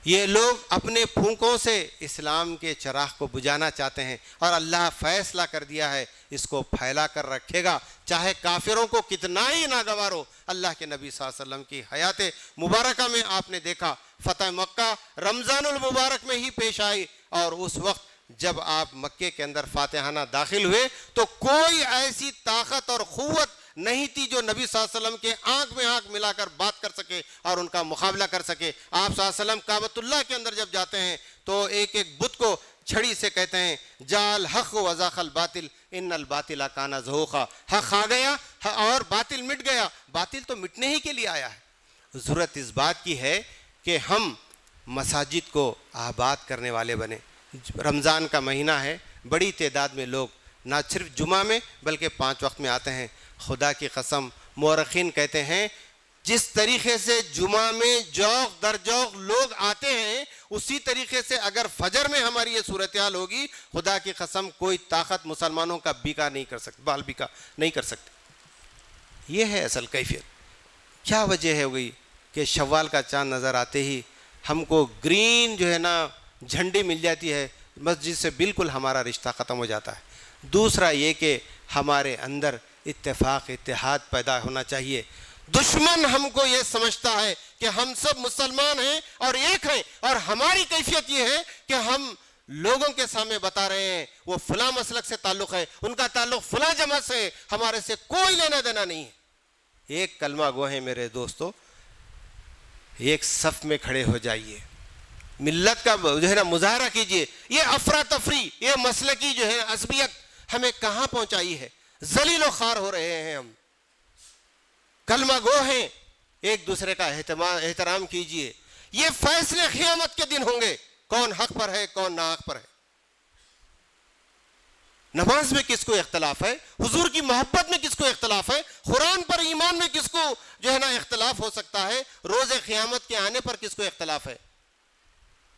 یہ لوگ اپنے پھونکوں سے اسلام کے چراغ کو بجھانا چاہتے ہیں اور اللہ فیصلہ کر دیا ہے اس کو پھیلا کر رکھے گا, چاہے کافروں کو کتنا ہی ناگوار ہو. اللہ کے نبی صلی اللہ علیہ وسلم کی حیات مبارکہ میں آپ نے دیکھا فتح مکہ رمضان المبارک میں ہی پیش آئی, اور اس وقت جب آپ مکے کے اندر فاتحانہ داخل ہوئے تو کوئی ایسی طاقت اور قوت نہیں تھی جو نبی صلی اللہ علیہ وسلم کے آنکھ میں آنکھ ملا کر بات کر سکے اور ان کا مقابلہ کر سکے. آپ صلی اللہ علیہ وسلم کعبۃ اللہ کے اندر جب جاتے ہیں تو ایک ایک بت کو چھڑی سے کہتے ہیں جال حق وزاق الباطل ان الباطل کان زہوقا. حق آ گیا اور باطل مٹ گیا. باطل تو مٹنے ہی کے لیے آیا ہے. ضرورت اس بات کی ہے کہ ہم مساجد کو آباد کرنے والے بنے. رمضان کا مہینہ ہے, بڑی تعداد میں لوگ نہ صرف جمعہ میں بلکہ 5 وقت میں آتے ہیں. خدا کی قسم مورخین کہتے ہیں جس طریقے سے جمعہ میں جوق در جوق لوگ آتے ہیں اسی طریقے سے اگر فجر میں ہماری یہ صورتحال ہوگی, خدا کی قسم کوئی طاقت مسلمانوں کا بیکا نہیں کر سکتی, بال بیکا نہیں کر سکتی. یہ ہے اصل کیفیت. کیا وجہ ہے گئی کہ شوال کا چاند نظر آتے ہی ہم کو گرین جو ہے نا جھنڈی مل جاتی ہے, مسجد سے بالکل ہمارا رشتہ ختم ہو جاتا ہے. دوسرا یہ کہ ہمارے اندر اتفاق اتحاد پیدا ہونا چاہیے. دشمن ہم کو یہ سمجھتا ہے کہ ہم سب مسلمان ہیں اور ایک ہیں, اور ہماری کیفیت یہ ہے کہ ہم لوگوں کے سامنے بتا رہے ہیں وہ فلاں مسلک سے تعلق ہے, ان کا تعلق فلاں جماعت سے, ہمارے سے کوئی لینا دینا نہیں ہے. ایک کلمہ گو ہے میرے دوستو, ایک صف میں کھڑے ہو جائیے, ملت کا جو ہے نا مظاہرہ کیجئے. یہ افراتفری, یہ مسلکی جو ہے عصبیت ہمیں کہاں پہنچائی ہے. ذلیل و خوار ہو رہے ہیں ہم. کلمہ گو ہیں, ایک دوسرے کا احترام کیجئے. یہ فیصلے قیامت کے دن ہوں گے کون حق پر ہے کون ناحق پر ہے. نماز میں کس کو اختلاف ہے, حضور کی محبت میں کس کو اختلاف ہے, قرآن پر ایمان میں کس کو جو ہے نا اختلاف ہو سکتا ہے، روز قیامت کے آنے پر کس کو اختلاف ہے؟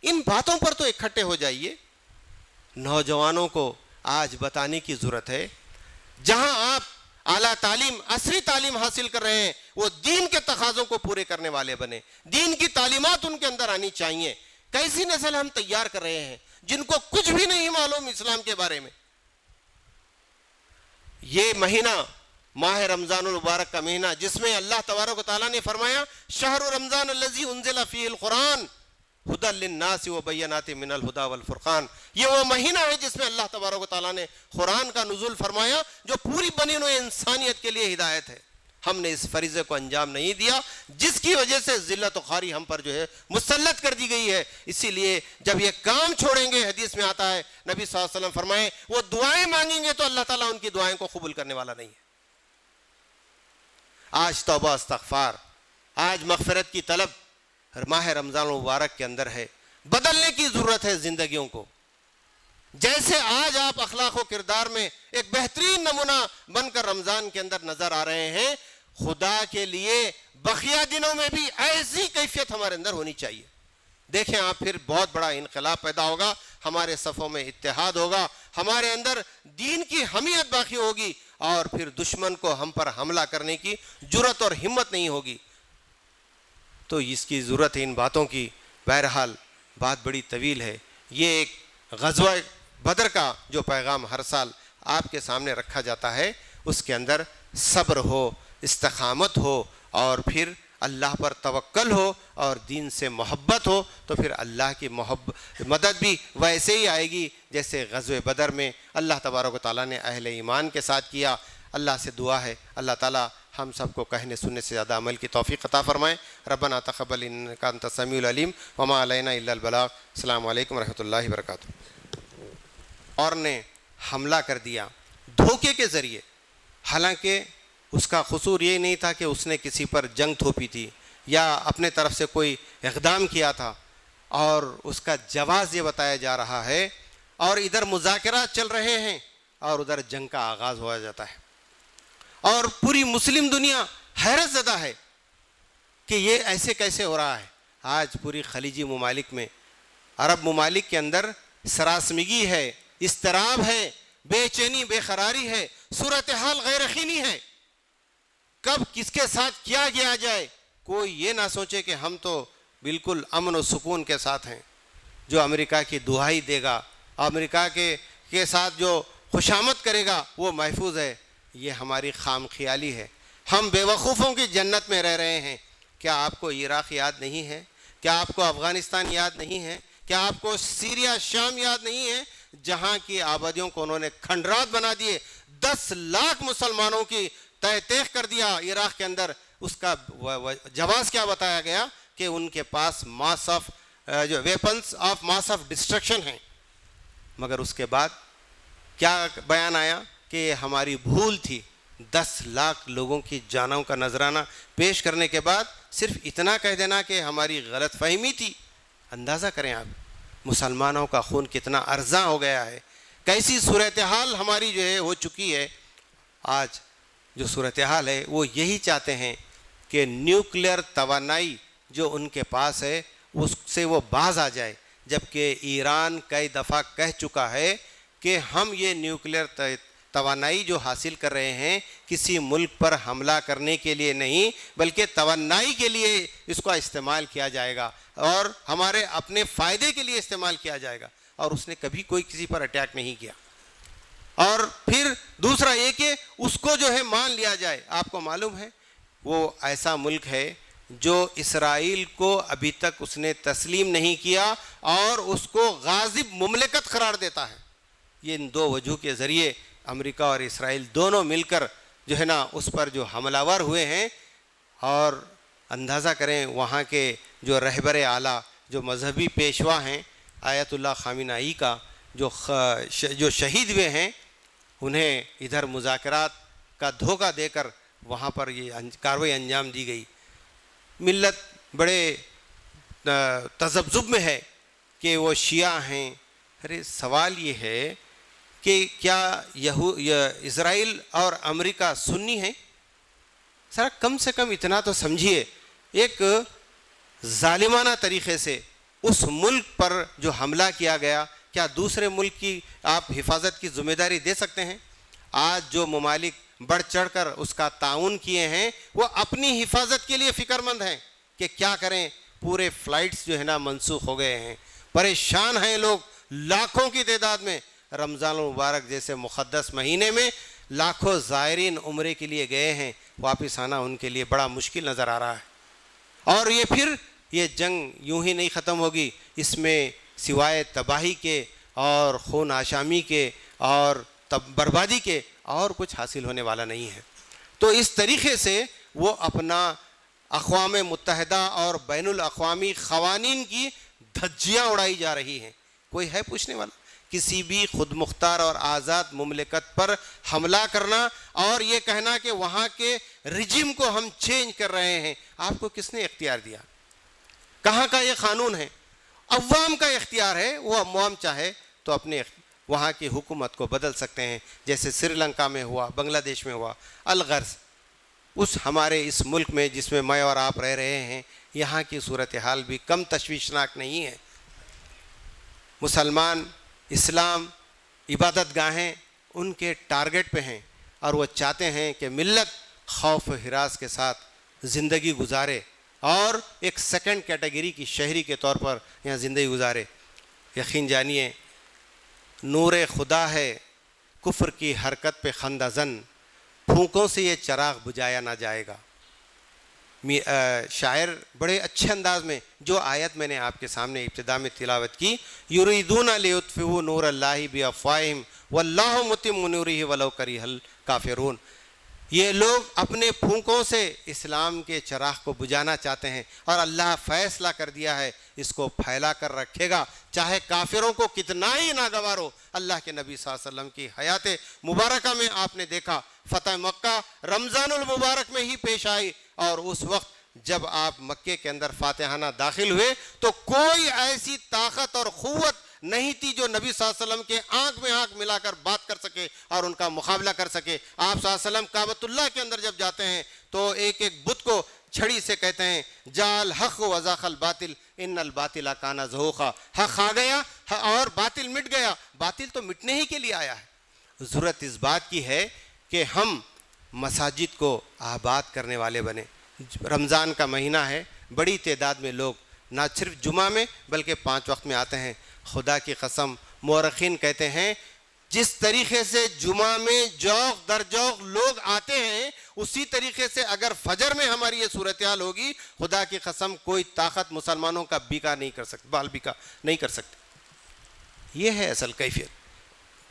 ان باتوں پر تو اکٹھے ہو جائیے۔ نوجوانوں کو آج بتانے کی ضرورت ہے، جہاں آپ اعلیٰ تعلیم، عصری تعلیم حاصل کر رہے ہیں، وہ دین کے تقاضوں کو پورے کرنے والے بنے، دین کی تعلیمات ان کے اندر آنی چاہیے۔ کیسی نسل ہم تیار کر رہے ہیں جن کو کچھ بھی نہیں معلوم اسلام کے بارے میں۔ یہ مہینہ ماہ رمضان المبارک کا مہینہ، جس میں اللہ تبارک و تعالیٰ نے فرمایا شہر رمضان الذی انزل فیہ القرآن ہدی للناس وبینات من الہدی والفرقان، یہ وہ مہینہ ہے جس میں اللہ تبارک و تعالیٰ نے قرآن کا نزول فرمایا جو پوری بنی نوع انسانیت کے لیے ہدایت ہے۔ ہم نے اس فریضے کو انجام نہیں دیا، جس کی وجہ سے ذلت و خواری ہم پر جو ہے مسلط کر دی گئی ہے۔ اسی لیے جب یہ کام چھوڑیں گے، حدیث میں آتا ہے نبی صلی اللہ علیہ وسلم فرمائے وہ دعائیں مانگیں گے تو اللہ تعالیٰ ان کی دعائیں کو قبول کرنے والا نہیں ہے۔ آج توبہ استغفار، آج مغفرت کی طلب ماہ رمضان المبارک کے اندر ہے، بدلنے کی ضرورت ہے زندگیوں کو۔ جیسے آج آپ اخلاق و کردار میں ایک بہترین نمونہ بن کر رمضان کے اندر نظر آ رہے ہیں، خدا کے لیے بقیہ دنوں میں بھی ایسی کیفیت ہمارے اندر ہونی چاہیے۔ دیکھیں آپ، پھر بہت بڑا انقلاب پیدا ہوگا، ہمارے صفوں میں اتحاد ہوگا، ہمارے اندر دین کی حمیت باقی ہوگی، اور پھر دشمن کو ہم پر حملہ کرنے کی جرأت اور ہمت نہیں ہوگی۔ تو اس کی ضرورت ہے ان باتوں کی۔ بہرحال بات بڑی طویل ہے۔ یہ ایک غزوہ بدر کا جو پیغام ہر سال آپ کے سامنے رکھا جاتا ہے، اس کے اندر صبر ہو، استقامت ہو، اور پھر اللہ پر توکل ہو، اور دین سے محبت ہو، تو پھر اللہ کی مدد بھی ویسے ہی آئے گی جیسے غزوہ بدر میں اللہ تبارک و تعالیٰ نے اہل ایمان کے ساتھ کیا۔ اللہ سے دعا ہے اللہ تعالیٰ ہم سب کو کہنے سننے سے زیادہ عمل کی توفیق عطا فرمائے۔ ربنا تقبل انک انت السمیع العلیم وما علینا الا البلاغ۔ السلام علیکم ورحمۃ اللہ وبرکاتہ۔ اور نے حملہ کر دیا دھوکے کے ذریعے، حالانکہ اس کا قصور یہ نہیں تھا کہ اس نے کسی پر جنگ تھوپی تھی یا اپنے طرف سے کوئی اقدام کیا تھا، اور اس کا جواز یہ بتایا جا رہا ہے، اور ادھر مذاکرات چل رہے ہیں اور ادھر جنگ کا آغاز ہوا جاتا ہے، اور پوری مسلم دنیا حیرت زدہ ہے کہ یہ ایسے کیسے ہو رہا ہے۔ آج پوری خلیجی ممالک میں، عرب ممالک کے اندر سراسمگی ہے، اضطراب ہے، بے چینی، بے قراری ہے، صورتحال غیر یقینی ہے۔ کب کس کے ساتھ کیا کیا جائے، کوئی یہ نہ سوچے کہ ہم تو بالکل امن و سکون کے ساتھ ہیں۔ جو امریکہ کی دہائی دے گا، امریکہ کے ساتھ جو خوشامد کرے گا، وہ محفوظ ہے۔ یہ ہماری خام خیالی ہے۔ ہم بے وقوفوں کی جنت میں رہ رہے ہیں۔ کیا آپ کو عراق یاد نہیں ہے؟ کیا آپ کو افغانستان یاد نہیں ہے؟ کیا آپ کو سیریا، شام یاد نہیں ہے، جہاں کی آبادیوں کو انہوں نے کھنڈرات بنا دیے، 10 لاکھ مسلمانوں کی تہ تیخ کر دیا عراق کے اندر۔ اس کا جواز کیا بتایا گیا کہ ان کے پاس جو weapons of mass of destruction ہیں۔ مگر اس کے بعد کیا بیان آیا کہ یہ ہماری بھول تھی۔ 10 لاکھ لوگوں کی جانوں کا نذرانہ پیش کرنے کے بعد صرف اتنا کہہ دینا کہ ہماری غلط فہمی تھی۔ اندازہ کریں آپ مسلمانوں کا خون کتنا ارزاں ہو گیا ہے، کیسی صورتحال ہماری جو ہے ہو چکی ہے۔ آج جو صورتحال ہے وہ یہی چاہتے ہیں کہ نیوکلیر توانائی جو ان کے پاس ہے اس سے وہ باز آ جائے، جبکہ ایران کئی دفعہ کہہ چکا ہے کہ ہم یہ نیوکلیر توانائی جو حاصل کر رہے ہیں کسی ملک پر حملہ کرنے کے لیے نہیں، بلکہ توانائی کے لیے اس کا استعمال کیا جائے گا اور ہمارے اپنے فائدے کے لیے استعمال کیا جائے گا، اور اس نے کبھی کوئی کسی پر اٹیک نہیں کیا۔ اور پھر دوسرا یہ کہ اس کو جو ہے مان لیا جائے۔ آپ کو معلوم ہے وہ ایسا ملک ہے جو اسرائیل کو ابھی تک اس نے تسلیم نہیں کیا اور اس کو غاصب مملکت قرار دیتا ہے۔ یہ ان دو وجہ کے ذریعے امریکہ اور اسرائیل دونوں مل کر جو ہے نا اس پر جو حملہ ور ہوئے ہیں۔ اور اندازہ کریں وہاں کے جو رہبر اعلیٰ جو مذہبی پیشوا ہیں، آیت اللہ خامنہ ای کا جو شہید ہوئے ہیں، انہیں ادھر مذاکرات کا دھوکہ دے کر وہاں پر یہ کارروائی انجام دی گئی۔ ملت بڑے تذبذب میں ہے کہ وہ شیعہ ہیں۔ ارے سوال یہ ہے کہ کیا اسرائیل اور امریکہ سنی ہیں؟ ذرا کم سے کم اتنا تو سمجھیے، ایک ظالمانہ طریقے سے اس ملک پر جو حملہ کیا گیا، کیا دوسرے ملک کی آپ حفاظت کی ذمہ داری دے سکتے ہیں؟ آج جو ممالک بڑھ چڑھ کر اس کا تعاون کیے ہیں وہ اپنی حفاظت کے لیے فکر مند ہیں کہ کیا کریں، پورے فلائٹس جو ہے نا منسوخ ہو گئے ہیں، پریشان ہیں لوگ لاکھوں کی تعداد میں۔ رمضان المبارک جیسے مقدس مہینے میں لاکھوں زائرین عمرے کے لیے گئے ہیں، واپس آنا ان کے لیے بڑا مشکل نظر آ رہا ہے۔ اور یہ پھر یہ جنگ یوں ہی نہیں ختم ہوگی، اس میں سوائے تباہی کے اور خون آشامی کے اور بربادی کے اور کچھ حاصل ہونے والا نہیں ہے۔ تو اس طریقے سے وہ اپنا اقوام متحدہ اور بین الاقوامی قوانین کی دھجیاں اڑائی جا رہی ہیں۔ کوئی ہے پوچھنے والا؟ کسی بھی خود مختار اور آزاد مملکت پر حملہ کرنا اور یہ کہنا کہ وہاں کے رجیم کو ہم چینج کر رہے ہیں، آپ کو کس نے اختیار دیا؟ کہاں کا یہ قانون ہے؟ عوام کا اختیار ہے، وہ عوام چاہے تو اپنے وہاں کی حکومت کو بدل سکتے ہیں، جیسے سری لنکا میں ہوا، بنگلہ دیش میں ہوا۔ الغرض اس ہمارے اس ملک میں جس میں میں اور آپ رہ رہے ہیں، یہاں کی صورتحال بھی کم تشویشناک نہیں ہے۔ مسلمان، اسلام، عبادت گاہیں ان کے ٹارگٹ پہ ہیں اور وہ چاہتے ہیں کہ ملت خوف و ہراس کے ساتھ زندگی گزارے اور ایک سیکنڈ کیٹیگری کی شہری کے طور پر یہاں زندگی گزارے۔ یقین جانیے، نور خدا ہے کفر کی حرکت پہ خندہ زن، پھونکوں سے یہ چراغ بجھایا نہ جائے گا۔ شاعر بڑے اچھے انداز میں جو آیت میں نے آپ کے سامنے ابتدا میں تلاوت کی، یریدون لیطفئوا نور اللہ بافواہہم واللہ متم نورہ ولو کرہ الکافرون، یہ لوگ اپنے پھونکوں سے اسلام کے چراغ کو بجھانا چاہتے ہیں اور اللہ فیصلہ کر دیا ہے اس کو پھیلا کر رکھے گا، چاہے کافروں کو کتنا ہی ناگوار ہو۔ اللہ کے نبی صلی اللہ علیہ وسلم کی حیات مبارکہ میں آپ نے دیکھا فتح مکہ رمضان المبارک میں ہی پیش آئی، اور اس وقت جب آپ مکے کے اندر فاتحانہ داخل ہوئے تو کوئی ایسی طاقت اور قوت نہیں تھی جو نبی صلی اللہ علیہ وسلم کے آنکھ میں آنکھ ملا کر بات کر سکے اور ان کا مقابلہ کر سکے۔ آپ صلی اللہ علیہ وسلم کعبۃ اللہ کے اندر جب جاتے ہیں تو ایک ایک بت کو چھڑی سے کہتے ہیں جال حق وزاق الباطل ان الباطل کان زہوقا، حق آ گیا اور باطل مٹ گیا۔ باطل تو مٹنے ہی کے لیے آیا ہے۔ ضرورت اس بات کی ہے کہ ہم مساجد کو آباد کرنے والے بنے۔ رمضان کا مہینہ ہے، بڑی تعداد میں لوگ نہ صرف جمعہ میں بلکہ 5 وقت میں آتے ہیں۔ خدا کی قسم، مورخین کہتے ہیں جس طریقے سے جمعہ میں جوق در جوق لوگ آتے ہیں، اسی طریقے سے اگر فجر میں ہماری یہ صورتحال ہوگی، خدا کی قسم کوئی طاقت مسلمانوں کا بیکا نہیں کر سکتی، بال بیکا نہیں کر سکتی۔ یہ ہے اصل کیفیت۔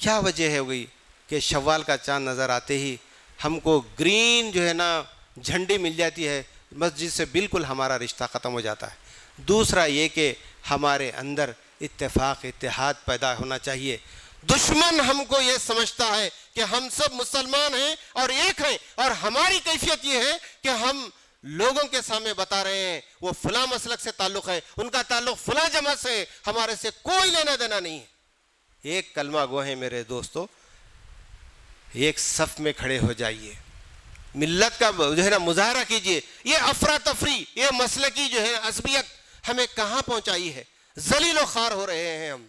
کیا وجہ ہے ہوئی کہ شوال کا چاند نظر آتے ہی ہم کو گرین جو ہے نا جھنڈی مل جاتی ہے، مسجد سے بالکل ہمارا رشتہ ختم ہو جاتا ہے۔ دوسرا یہ کہ ہمارے اندر اتفاق اتحاد پیدا ہونا چاہیے۔ دشمن ہم کو یہ سمجھتا ہے کہ ہم سب مسلمان ہیں اور ایک ہیں، اور ہماری کیفیت یہ ہے کہ ہم لوگوں کے سامنے بتا رہے ہیں وہ فلاں مسلک سے تعلق ہے، ان کا تعلق فلاں جماعت سے ہے، ہمارے سے کوئی لینا دینا نہیں ہے۔ ایک کلمہ گو ہے میرے دوستو، ایک صف میں کھڑے ہو جائیے، ملت کا جو ہے نا مظاہرہ کیجئے۔ یہ افراتفری، یہ مسلکی جو ہے عصبیت ہمیں کہاں پہنچائی ہے؟ ذلیل و خوار ہو رہے ہیں ہم۔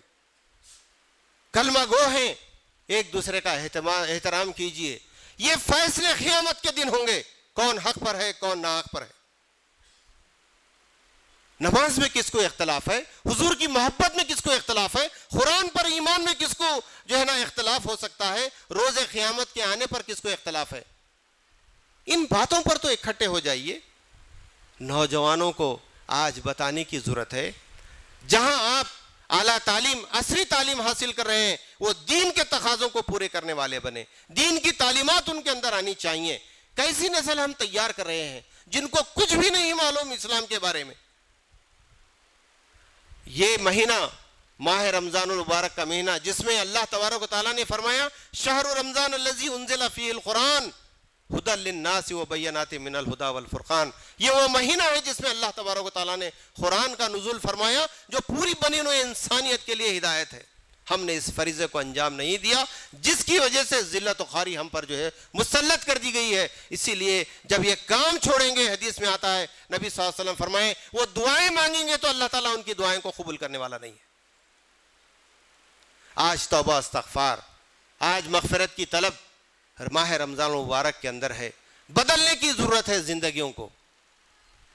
کلمہ گو ہیں، ایک دوسرے کا احترام کیجئے۔ یہ فیصلے قیامت کے دن ہوں گے، کون حق پر ہے کون ناحق پر ہے۔ نماز میں کس کو اختلاف ہے؟ حضور کی محبت میں کس کو اختلاف ہے؟ قرآن پر ایمان میں کس کو جو ہے نا اختلاف ہو سکتا ہے؟ روز قیامت کے آنے پر کس کو اختلاف ہے؟ ان باتوں پر تو اکٹھے ہو جائیے۔ نوجوانوں کو آج بتانے کی ضرورت ہے، جہاں آپ اعلیٰ تعلیم، عصری تعلیم حاصل کر رہے ہیں، وہ دین کے تقاضوں کو پورے کرنے والے بنے، دین کی تعلیمات ان کے اندر آنی چاہیے۔ کیسی نسل ہم تیار کر رہے ہیں جن کو کچھ بھی نہیں معلوم اسلام کے بارے میں۔ یہ مہینہ ماہ رمضان المبارک کا مہینہ، جس میں اللہ تبارک و تعالیٰ نے فرمایا شہر رمضان الذی انزل فیہ القرآن ہدی للناس وبینات من الہدی والفرقان، یہ وہ مہینہ ہے جس میں اللہ تبارک و تعالیٰ نے قرآن کا نزول فرمایا جو پوری بنی نوع انسانیت کے لیے ہدایت ہے۔ ہم نے اس فریضے کو انجام نہیں دیا، جس کی وجہ سے ذلت و خواری ہم پر جو ہے مسلط کر دی گئی ہے۔ اسی لیے جب یہ کام چھوڑیں گے، حدیث میں آتا ہے نبی صلی اللہ علیہ وسلم فرمائے وہ دعائیں مانگیں گے تو اللہ تعالیٰ ان کی دعائیں کو قبول کرنے والا نہیں ہے۔ آج توبہ استغفار، آج مغفرت کی طلب ماہ رمضان المبارک کے اندر ہے۔ بدلنے کی ضرورت ہے زندگیوں کو۔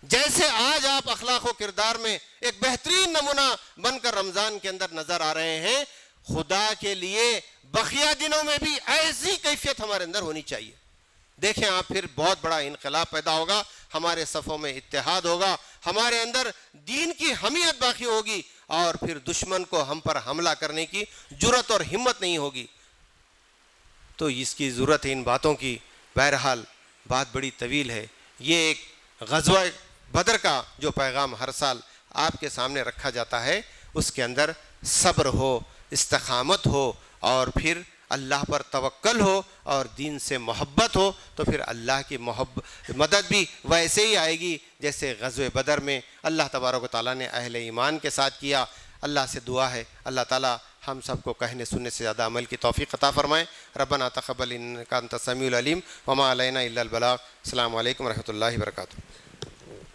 جیسے آج آپ اخلاق و کردار میں ایک بہترین نمونہ بن کر رمضان کے اندر نظر آ رہے ہیں، خدا کے لیے بقیہ دنوں میں بھی ایسی کیفیت ہمارے اندر ہونی چاہیے۔ دیکھیں آپ، پھر بہت بڑا انقلاب پیدا ہوگا، ہمارے صفوں میں اتحاد ہوگا، ہمارے اندر دین کی حمیت باقی ہوگی، اور پھر دشمن کو ہم پر حملہ کرنے کی جرأت اور ہمت نہیں ہوگی۔ تو اس کی ضرورت ہے ان باتوں کی۔ بہرحال بات بڑی طویل ہے۔ یہ ایک غزوہ بدر کا جو پیغام ہر سال آپ کے سامنے رکھا جاتا ہے، اس کے اندر صبر ہو، استقامت ہو، اور پھر اللہ پر توکل ہو، اور دین سے محبت ہو، تو پھر اللہ کی مدد بھی ویسے ہی آئے گی جیسے غزوہ بدر میں اللہ تبارک و تعالیٰ نے اہل ایمان کے ساتھ کیا۔ اللہ سے دعا ہے اللہ تعالیٰ ہم سب کو کہنے سننے سے زیادہ عمل کی توفیق عطا فرمائیں۔ ربنا تقبل انک انت السمیع العلیم وما علینا الا البلاغ۔ السلام علیکم ورحمۃ اللہ وبرکاتہ۔